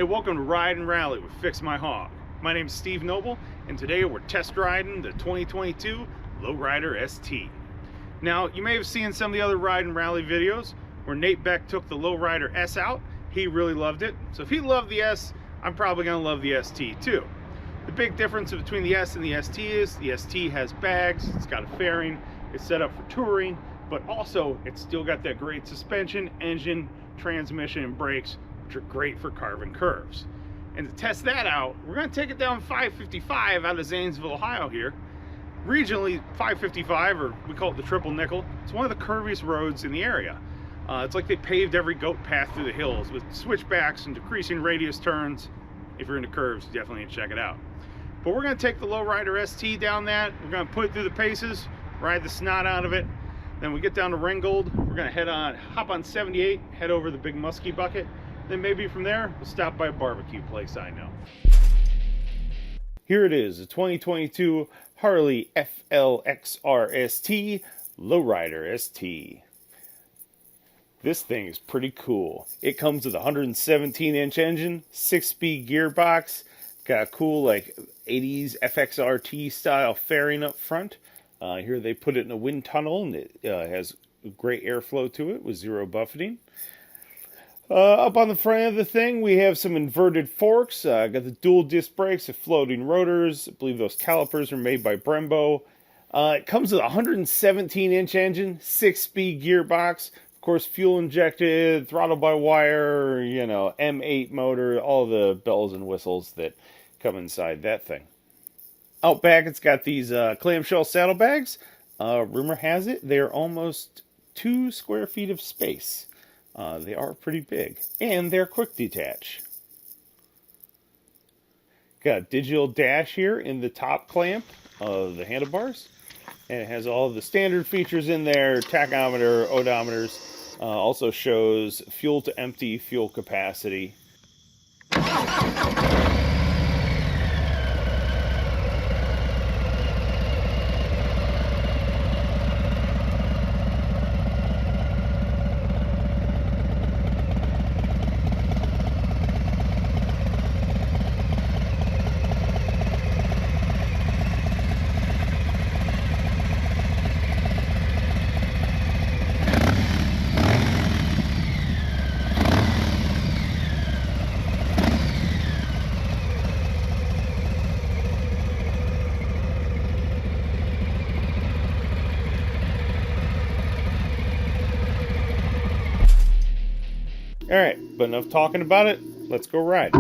Hey, welcome to Ride and Rally with Fix My Hog. My name is Steve Noble, and today we're test riding the 2022 Lowrider ST. Now, you may have seen some of the other Ride and Rally videos where Nate Beck took the Lowrider S out. He really loved it. So if he loved the S, I'm probably going to love the ST too. The big difference between the S and the ST is the ST has bags, it's got a fairing, it's set up for touring, but also it's still got that great suspension, engine, transmission, and brakes, which are great for carving curves. And to test that out, we're going to take it down 555 out of Zanesville, Ohio here. Regionally, 555, or we call it the Triple Nickel, it's one of the curviest roads in the area. It's like they paved every goat path through the hills with switchbacks and decreasing radius turns. If you're into curves, definitely check it out. But we're going to take the Lowrider ST down that. We're going to put it through the paces, ride the snot out of it. Then we get down to Ringgold. We're going to hop on 78, head over the big Musky Bucket. Then maybe from there, we'll stop by a barbecue place I know. Here it is, the 2022 Harley FLXR ST Lowrider ST. This thing is pretty cool. It comes with a 117-inch engine, 6-speed gearbox, got a cool like 80s FXRT style fairing up front. Here they put it in a wind tunnel, and it has great airflow to it with zero buffeting. Up on the front of the thing, we have some inverted forks. Got the dual disc brakes, the floating rotors. I believe those calipers are made by Brembo. It comes with a 117-inch engine, 6-speed gearbox. Of course, fuel injected, throttle by wire, you know, M8 motor, all the bells and whistles that come inside that thing. Out back, it's got these clamshell saddlebags. Rumor has it they're almost 2 square feet of space. They are pretty big, and they're quick detach. Got a digital dash here in the top clamp of the handlebars, and it has all the standard features in there: tachometer, odometers. Also shows fuel to empty, fuel capacity. Alright, but enough talking about it, let's go ride.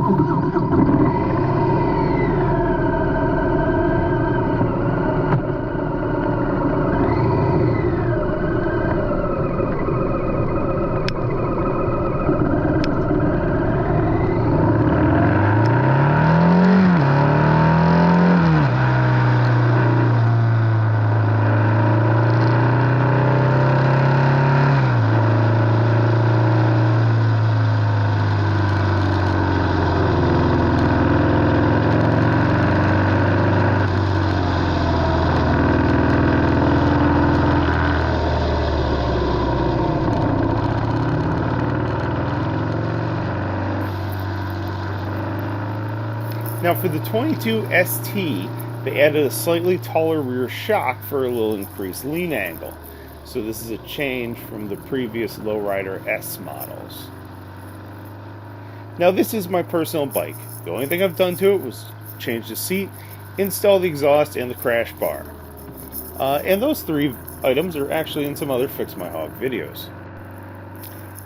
Now for the 22 ST, they added a slightly taller rear shock for a little increased lean angle. So this is a change from the previous Lowrider S models. Now this is my personal bike. The only thing I've done to it was change the seat, install the exhaust, and the crash bar. And those 3 items are actually in some other Fix My Hog videos.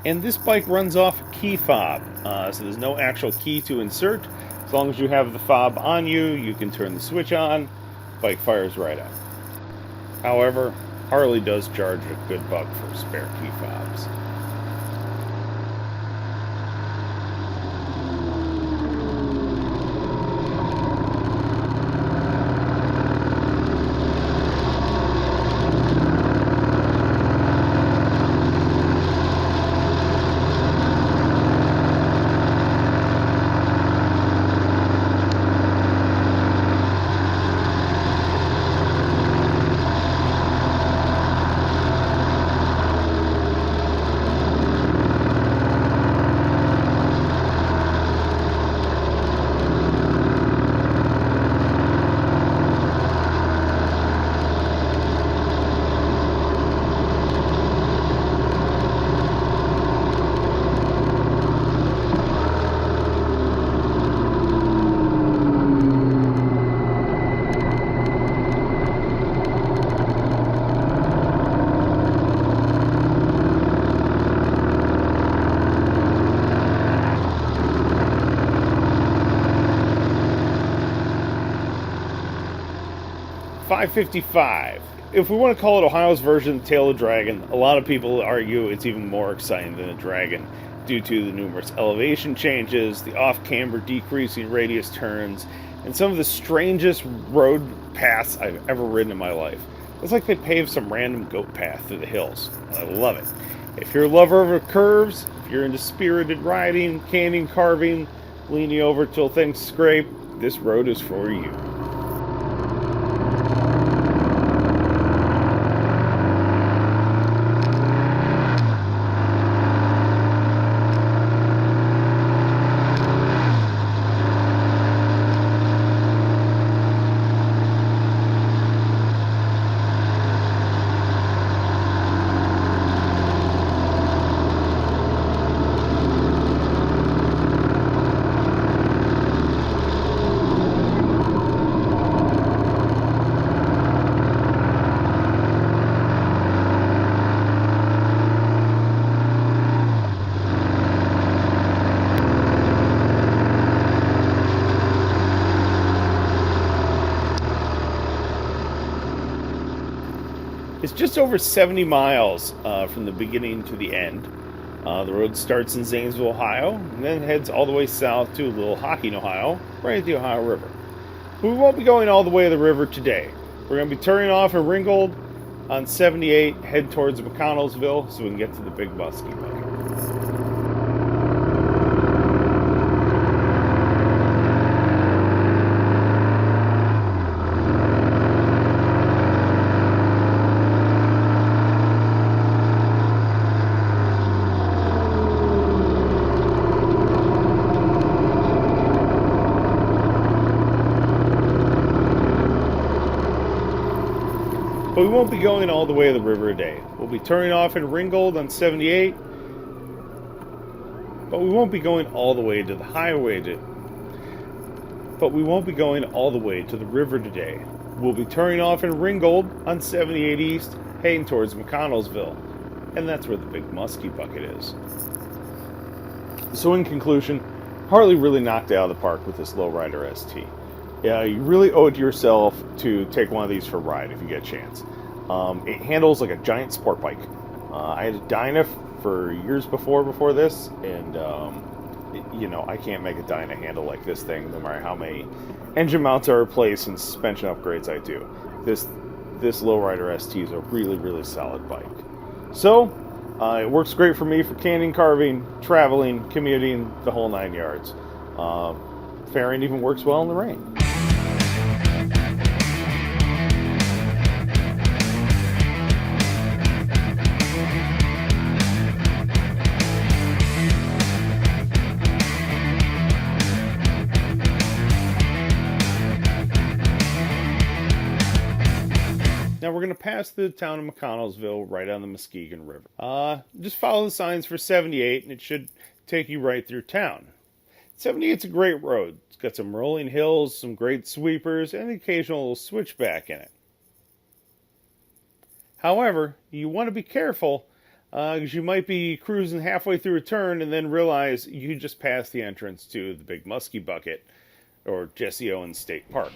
And this bike runs off a key fob, so there's no actual key to insert. As long as you have the fob on you, you can turn the switch on, bike fires right up. However, Harley does charge a good buck for spare key fobs. 555. If we want to call it Ohio's version of Tail of the Dragon, a lot of people argue it's even more exciting than a dragon due to the numerous elevation changes, the off-camber decreasing radius turns, and some of the strangest road paths I've ever ridden in my life. It's like they paved some random goat path through the hills, and I love it. If you're a lover of curves, if you're into spirited riding, canyon carving, leaning over till things scrape, this road is for you. It's just over 70 miles from the beginning to the end. The road starts in Zanesville, Ohio, and then heads all the way south to Little Hocking, Ohio, right at the Ohio River. But we won't be going all the way to the river today. We're going to be turning off in Ringgold on 78, head towards McConnellsville so we can get to the Big Musky Bucket. But we won't be going all the way to the river today. We'll be turning off in Ringgold on 78, but we won't be going all the way to the highway but we won't be going all the way to the river today. We'll be turning off in Ringgold on 78 East, heading towards McConnellsville, and that's where the Big Musky Bucket is. So in conclusion, Harley really knocked it out of the park with this Lowrider ST. Yeah, you really owe it to yourself to take one of these for a ride if you get a chance. It handles like a giant sport bike. I had a Dyna for years before this, and I can't make a Dyna handle like this thing, no matter how many engine mounts are replaced and suspension upgrades I do. This Lowrider ST is a really, really solid bike. So, it works great for me for canyon carving, traveling, commuting, the whole 9 yards. Fairing even works well in the rain. Now we're going to pass through the town of McConnellsville right on the Muskegon River. Just follow the signs for 78 and it should take you right through town. 78's a great road. It's got some rolling hills, some great sweepers, and an occasional little switchback in it. However, you want to be careful because you might be cruising halfway through a turn and then realize you just passed the entrance to the Big Musky Bucket or Jesse Owens State Park.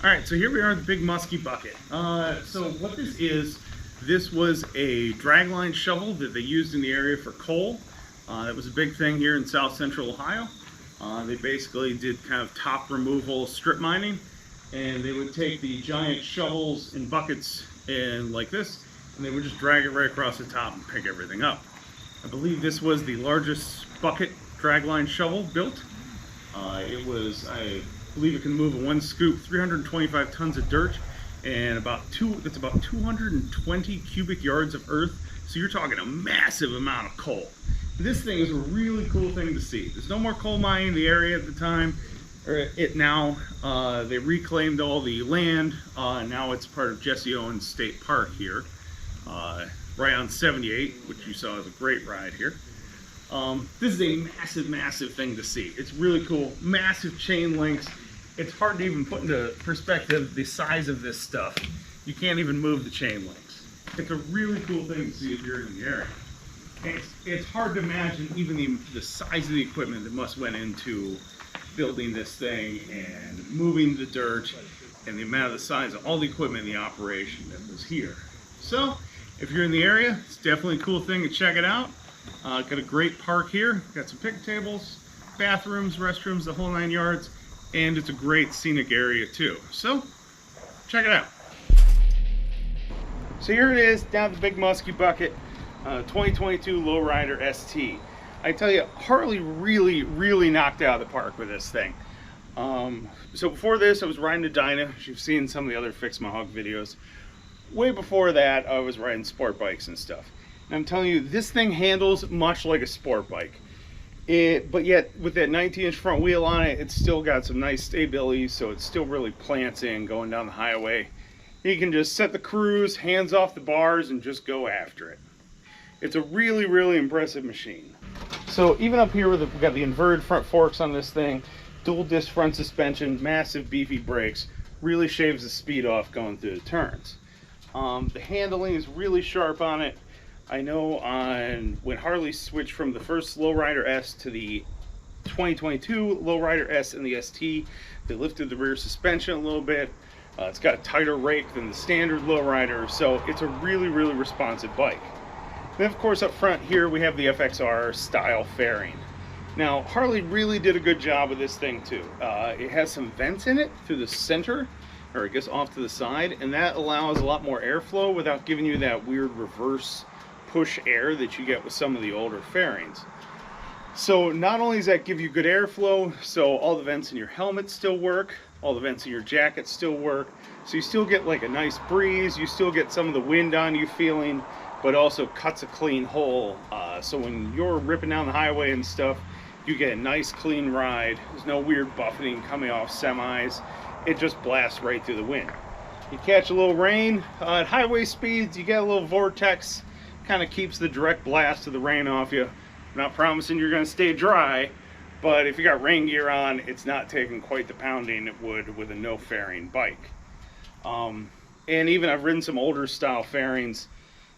Alright, so here we are at the Big Musky Bucket. So what this was a dragline shovel that they used in the area for coal. That was a big thing here in South Central Ohio. They basically did kind of top removal strip mining, and they would take the giant shovels and buckets and like this, and they would just drag it right across the top and pick everything up. I believe this was the largest bucket dragline shovel built. I believe it can move in one scoop 325 tons of dirt and that's about 220 cubic yards of earth. So you're talking a massive amount of coal. This thing is a really cool thing to see. There's no more coal mining in the area at the time. They reclaimed all the land. Now it's part of Jesse Owens State Park here, right on 78, which you saw is a great ride here. This is a massive, massive thing to see. It's really cool. Massive chain links. It's hard to even put into perspective the size of this stuff. You can't even move the chain links. It's a really cool thing to see if you're in the area. It's hard to imagine even the size of the equipment that must went into building this thing and moving the dirt, and the amount of the size of all the equipment in the operation that was here. So if you're in the area, it's definitely a cool thing to check it out. Got a great park here. Got some picnic tables, bathrooms, restrooms, the whole 9 yards, and it's a great scenic area too. So check it out. So here it is down at the big Musky Bucket, 2022 Lowrider ST. I tell you, Harley really knocked out of the park with this thing. So before this, I was riding a Dyna. You've seen some of the other Fix My Hog videos. Way before that, I was riding sport bikes and stuff. And I'm telling you, this thing handles much like a sport bike. But yet, with that 19-inch front wheel on it, it's still got some nice stability, so it still really plants in going down the highway. You can just set the cruise, hands off the bars, and just go after it. It's a really impressive machine. So even up here, we've got the inverted front forks on this thing, dual disc front suspension, massive beefy brakes, really shaves the speed off going through the turns. The handling is really sharp on it. I know when Harley switched from the first Lowrider S to the 2022 Lowrider S and the ST, they lifted the rear suspension a little bit. It's got a tighter rake than the standard Lowrider, so it's a really responsive bike. Then of course up front here we have the FXR style fairing. Now Harley really did a good job with this thing too. It has some vents in it through the center, or I guess off to the side, and that allows a lot more airflow without giving you that weird reverse push air that you get with some of the older fairings. So not only does that give you good airflow, so all the vents in your helmet still work, all the vents in your jacket still work, so you still get like a nice breeze, you still get some of the wind on you feeling, but also cuts a clean hole, so when you're ripping down the highway and stuff, you get a nice clean ride. There's no weird buffeting coming off semis. It just blasts right through the wind. You catch a little rain at highway speeds, you get a little vortex, kind of keeps the direct blast of the rain off you. I'm not promising you're going to stay dry, but if you got rain gear on, it's not taking quite the pounding it would with a no fairing bike. And even I've ridden some older style fairings.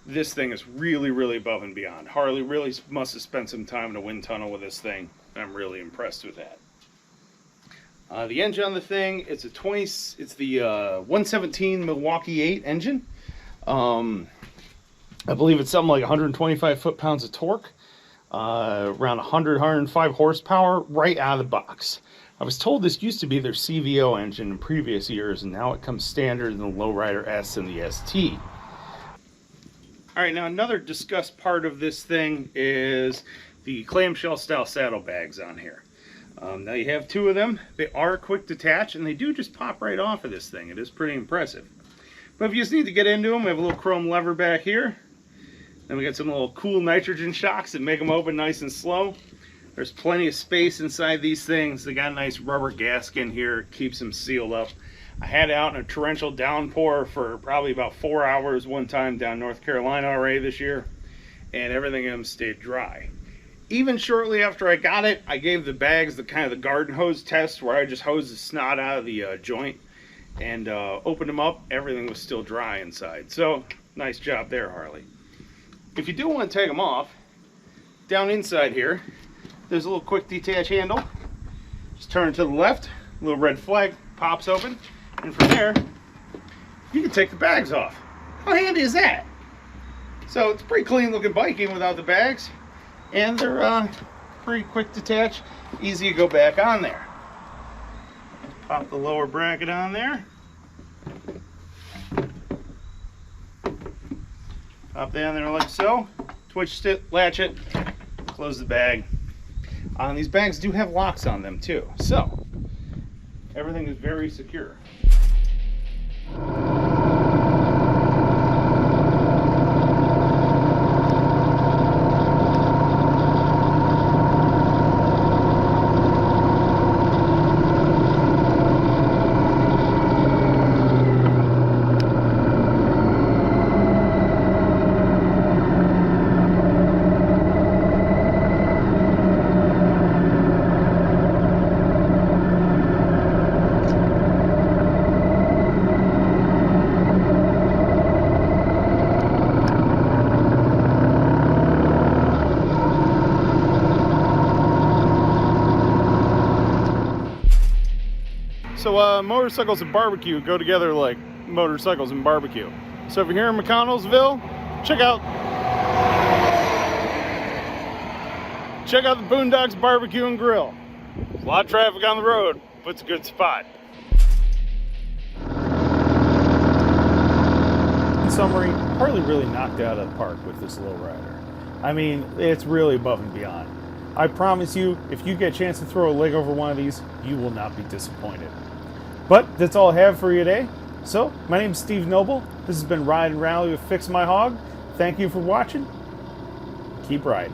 This thing is really above and beyond. Harley really must have spent some time in a wind tunnel with this thing. I'm really impressed with that. The engine on the thing, it's the 117 Milwaukee 8 engine. I believe it's something like 125 foot-pounds of torque, around 105 horsepower right out of the box. I was told this used to be their CVO engine in previous years, and now it comes standard in the Lowrider S and the ST. All right, now another discussed part of this thing is the clamshell style saddlebags on here. Now you have two of them. They are quick detach, and they do just pop right off of this thing. It is pretty impressive. But if you just need to get into them, we have a little chrome lever back here. Then we got some little cool nitrogen shocks that make them open nice and slow. There's plenty of space inside these things. They got a nice rubber gasket in here, keeps them sealed up. I had it out in a torrential downpour for probably about 4 hours one time down North Carolina already this year, and everything in them stayed dry. Even shortly after I got it, I gave the bags the kind of the garden hose test where I just hosed the snot out of the joint and opened them up. Everything was still dry inside. So nice job there, Harley. If you do want to take them off, down inside here, there's a little quick detach handle. Just turn it to the left, a little red flag pops open, and from there, you can take the bags off. How handy is that? So it's a pretty clean looking bike even without the bags. and they're pretty quick to attach, easy to go back on there. Pop the lower bracket on there. Pop that in there like so. Twitch it, latch it, close the bag. These bags do have locks on them too, so everything is very secure. So motorcycles and barbecue go together like motorcycles and barbecue. So if you're here in McConnellsville, check out the Boondocks Barbecue and Grill. There's a lot of traffic on the road, but it's a good spot. In summary, Harley really knocked it out of the park with this lowrider. I mean, it's really above and beyond. I promise you, if you get a chance to throw a leg over one of these, you will not be disappointed. But that's all I have for you today. So, my name is Steve Noble. This has been Ride and Rally with Fix My Hog. Thank you for watching. Keep riding.